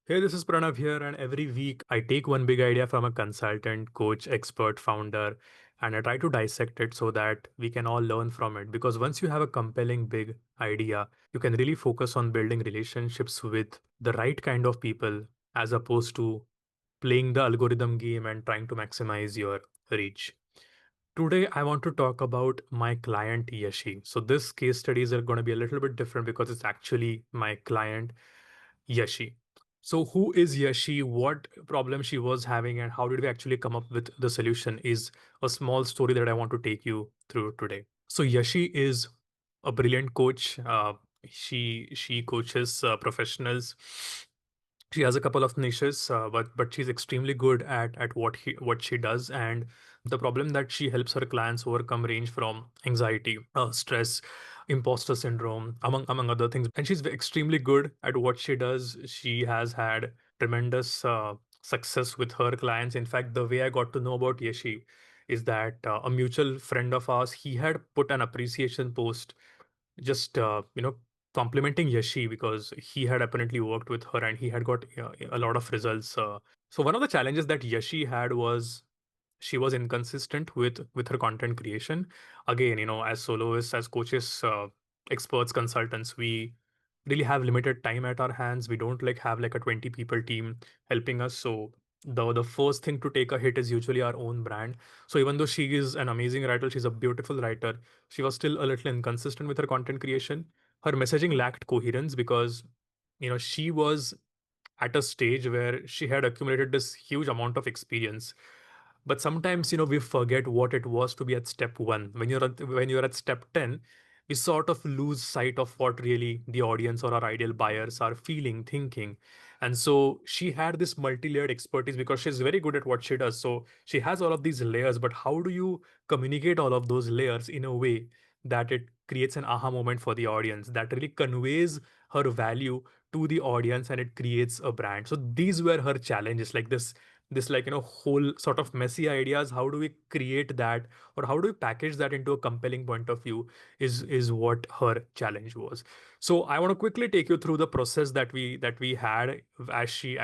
Hey, this is Pranav here, and every week I take one big idea from a consultant, coach, expert, founder, and I try to dissect it so that we can all learn from it. Because once you have a compelling big idea, you can really focus on building relationships with the right kind of people as opposed to playing the algorithm game and trying to maximize your reach. Today, I want to talk about my client Yashi. So, this case studies are going to be a little bit different because it's actually my client Yashi. So, who is Yashi? What problem she was having, and how did we actually come up with the solution? Is a small story that I want to take you through today. So, Yashi is a brilliant coach. She coaches professionals. She has a couple of niches, but she's extremely good at what she does. And the problem that she helps her clients overcome range from anxiety, stress, imposter syndrome, among other things. And she's extremely good at what she does. She has had tremendous success with her clients. In fact, the way I got to know about Yeshi is that a mutual friend of ours, he had put an appreciation post just complimenting Yashi because he had apparently worked with her and he had got a lot of results. So one of the challenges that Yashi had was she was inconsistent with her content creation. Again, as soloists, as coaches, experts, consultants, we really have limited time at our hands. We don't have like a 20 people team helping us. So the first thing to take a hit is usually our own brand. So even though she is an amazing writer, she's a beautiful writer, she was still a little inconsistent with her content creation. Her messaging lacked coherence because she was at a stage where she had accumulated this huge amount of experience. But sometimes we forget what it was to be at step 1. When you're at step 10, we sort of lose sight of what really the audience or our ideal buyers are feeling, thinking. And so she had this multi-layered expertise because she's very good at what she does. So she has all of these layers, but how do you communicate all of those layers in a way that it creates an aha moment for the audience that really conveys her value to the audience and it creates a brand? So these were her challenges, like this whole sort of messy ideas. How do we create that, or how do we package that into a compelling point of view, is what her challenge was. So I want to quickly take you through the process that we had as she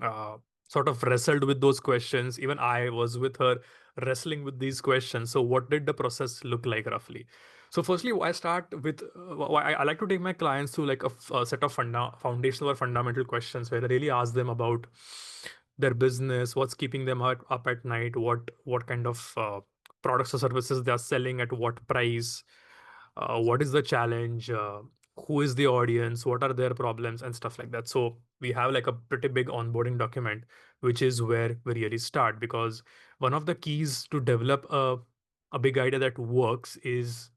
uh, sort of wrestled with those questions. Even I was with her wrestling with these questions. So what did the process look like roughly? So firstly, I start with I like to take my clients through like a set of foundational or fundamental questions where I really ask them about their business, what's keeping them up at night, what kind of products or services they are selling at what price, what is the challenge, who is the audience, what are their problems, and stuff like that. So we have like a pretty big onboarding document, which is where we really start, because one of the keys to develop a big idea that works is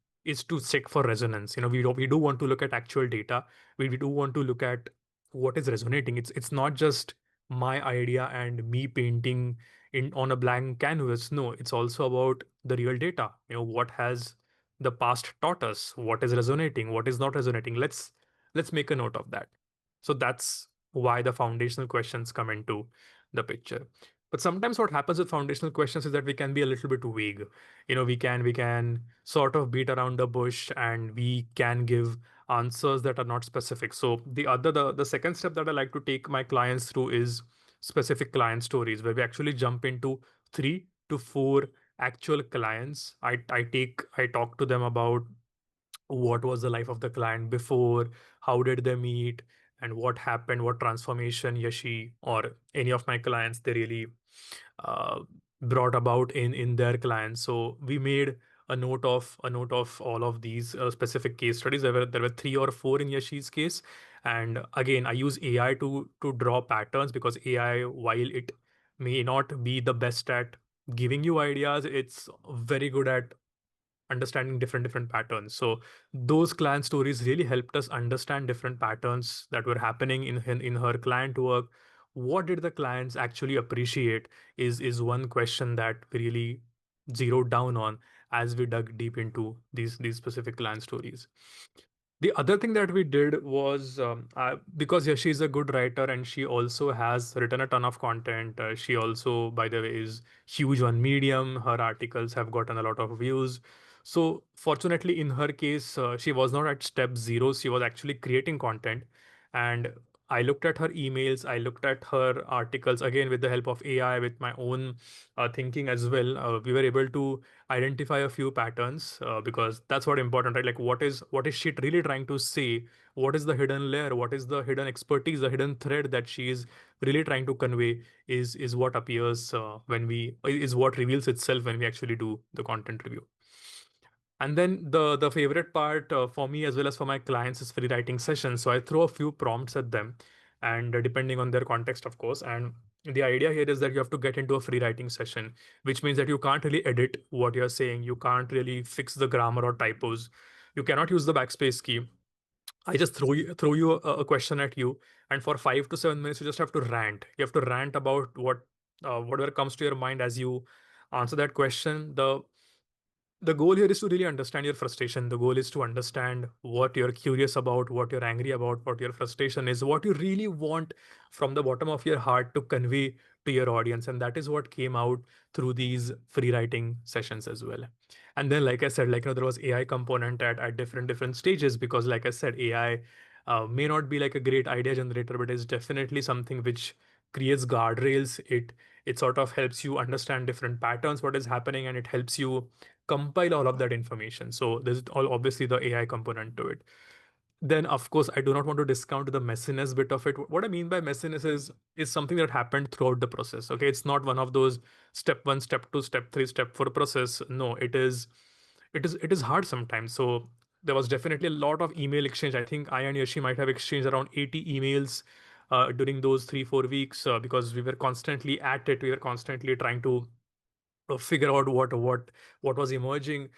to check for resonance. We do want to look at actual data. We do want to look at what is resonating. It's not just my idea and me painting in on a blank canvas. No, it's also about the real data. What has the past taught us, what is resonating, what is not resonating. Let's make a note of that. So that's why the foundational questions come into the picture. But sometimes what happens with foundational questions is that we can be a little bit vague. We can sort of beat around the bush and we can give answers that are not specific. So the second step that I like to take my clients through is specific client stories, where we actually jump into 3 to 4 actual clients. I talk to them about what was the life of the client before, how did they meet, and what happened, what transformation Yashi or any of my clients they really uh, brought about in their clients. So we made a note of all of these specific case studies. There were 3 or 4 in Yashi's case, and again I use AI to draw patterns, because AI, while it may not be the best at giving you ideas, it's very good at understanding different patterns. So those client stories really helped us understand different patterns that were happening in her client work. What did the clients actually appreciate is one question that we really zeroed down on as we dug deep into these specific client stories. The other thing that we did was, because Yashi is a good writer and she also has written a ton of content. She also, by the way, is huge on Medium. Her articles have gotten a lot of views. So, fortunately, in her case, she was not at step 0. She was actually creating content. And I looked at her emails, I looked at her articles again with the help of AI, with my own thinking as well. We were able to identify a few patterns because that's what important, right? Like what is she really trying to say? What is the hidden layer? What is the hidden expertise, the hidden thread that she is really trying to convey? Is what appears when we is what reveals itself when we actually do the content review. And then the favorite part for me as well as for my clients is free writing sessions. So I throw a few prompts at them, and depending on their context, of course. And the idea here is that you have to get into a free writing session, which means that you can't really edit what you're saying. You can't really fix the grammar or typos. You cannot use the backspace key. I just throw you a question at you, and for 5 to 7 minutes, you just have to rant. You have to rant about whatever comes to your mind as you answer that question. The goal here is to really understand your frustration. The goal is to understand what you're curious about, what you're angry about, what your frustration is, what you really want from the bottom of your heart to convey to your audience. And that is what came out through these free writing sessions as well. And then, like I said, there was AI component at different stages, because like I said, AI may not be like a great idea generator, but it's definitely something which creates guardrails. It sort of helps you understand different patterns, what is happening, and it helps you compile all of that information. So there's all obviously the AI component to it. Then of course I do not want to discount the messiness bit of it. What I mean by messiness is something that happened throughout the process. Okay, it's not one of those step one, step two, step three, step four process. No, it is hard sometimes. So there was definitely a lot of email exchange. I think I and Yashi might have exchanged around 80 emails during those 3 4 weeks because we were constantly at it. We were constantly trying to figure out what was emerging.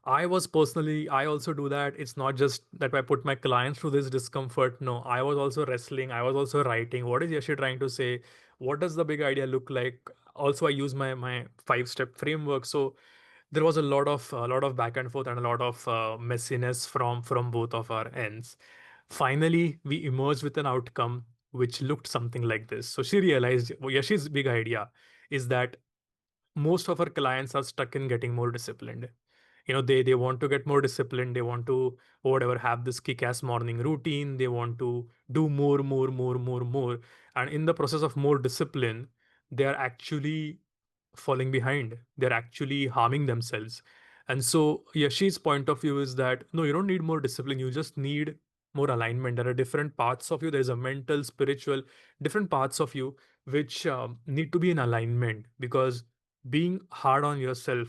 I also do that. It's not just that I put my clients through this discomfort. No, I was also wrestling. I was also writing. What is Yashi trying to say? What does the big idea look like? Also, I use my 5 step framework. So there was a lot of back and forth and a lot of messiness from both of our ends. Finally, we emerged with an outcome which looked something like this. So she realized, well, Yashi's big idea is that most of our clients are stuck in getting more disciplined. They want to get more disciplined. They want to whatever have this kick-ass morning routine. They want to do more, and in the process of more discipline, they are actually falling behind. They're actually harming themselves. And so Yashi's point of view is that no, you don't need more discipline. You just need more alignment. There are different parts of you. There's a mental, spiritual, different parts of you which need to be in alignment, because being hard on yourself,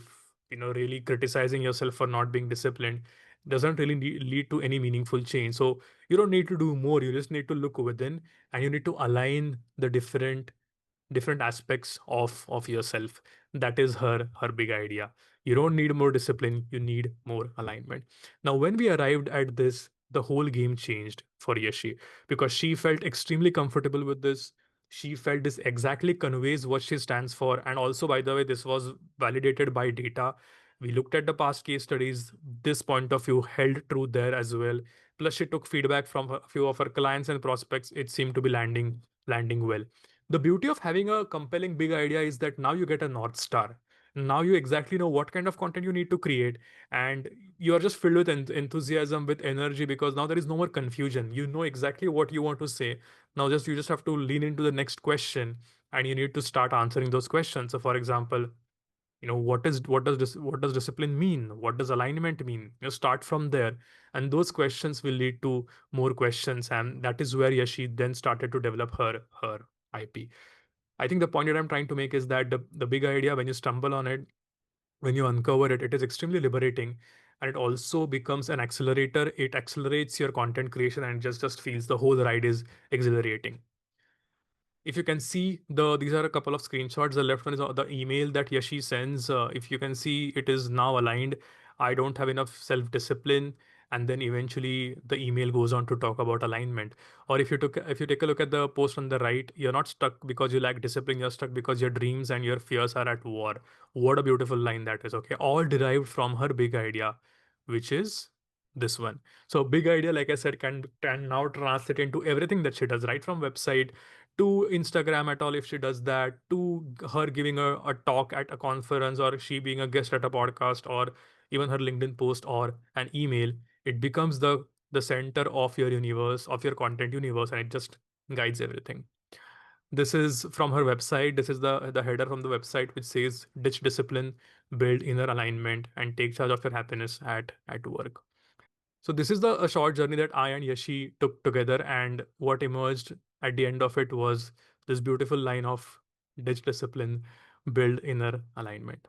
really criticizing yourself for not being disciplined, doesn't really lead to any meaningful change. So you don't need to do more. You just need to look within, and you need to align the different aspects of yourself. That is her big idea. You don't need more discipline, you need more alignment. Now when we arrived at this, the whole game changed for Yashi, because she felt extremely comfortable with this. She felt this exactly conveys what she stands for. And also, by the way, this was validated by data. We looked at the past case studies. This point of view held true there as well. Plus she took feedback from a few of her clients and prospects. It seemed to be landing well. The beauty of having a compelling big idea is that now you get a North Star. Now you exactly know what kind of content you need to create, and you are just filled with enthusiasm, with energy, because now there is no more confusion. You know exactly what you want to say. Now you just have to lean into the next question, and you need to start answering those questions. So, for example, what does discipline mean? What does alignment mean? Start from there, and those questions will lead to more questions, and that is where Yashi then started to develop her IP. I think the point that I'm trying to make is that the big idea, when you stumble on it, when you uncover it, it is extremely liberating, and it also becomes an accelerator. It accelerates your content creation, and just feels the whole ride is exhilarating. If you can see, these are a couple of screenshots. The left one is the email that Yashi sends. If you can see, it is now aligned. I don't have enough self discipline, and then eventually the email goes on to talk about alignment. Or if you take a look at the post on the right, you're not stuck because you lack discipline. You're stuck because your dreams and your fears are at war. What a beautiful line that is. Okay, all derived from her big idea, which is this one. So big idea, like I said, can now translate into everything that she does, right from website to Instagram at all, if she does that, to her giving a talk at a conference, or she being a guest at a podcast, or even her LinkedIn post or an email. It becomes the center of your universe, of your content universe, and it just guides everything. This is from her website. This is the header from the website which says ditch discipline, build inner alignment, and take charge of your happiness at work. So this is the a short journey that I and Yashi took together, and what emerged at the end of it was this beautiful line of ditch discipline, build inner alignment.